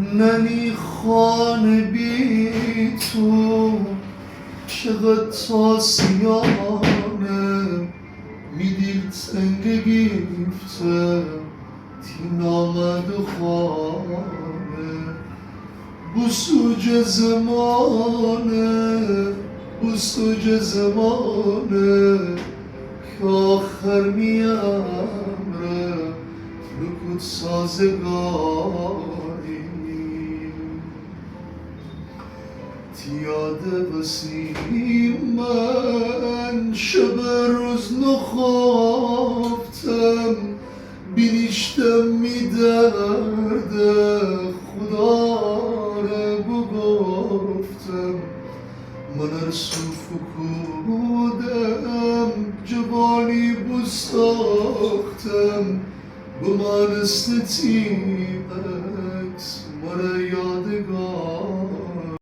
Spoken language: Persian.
ننی خانه بی تو چقدر تاسیانه میدیل تنگ گیفته تین آمد و خانه بسوج زمانه بسوج زمانه که آخر میامره رکود سازگاری تیاده بسی من شب روز نخوافتم بینیشتم میدرده خدا رو بگفتم من ارسو فکودم جوانی بساختم به من استتیمت مرا یادگار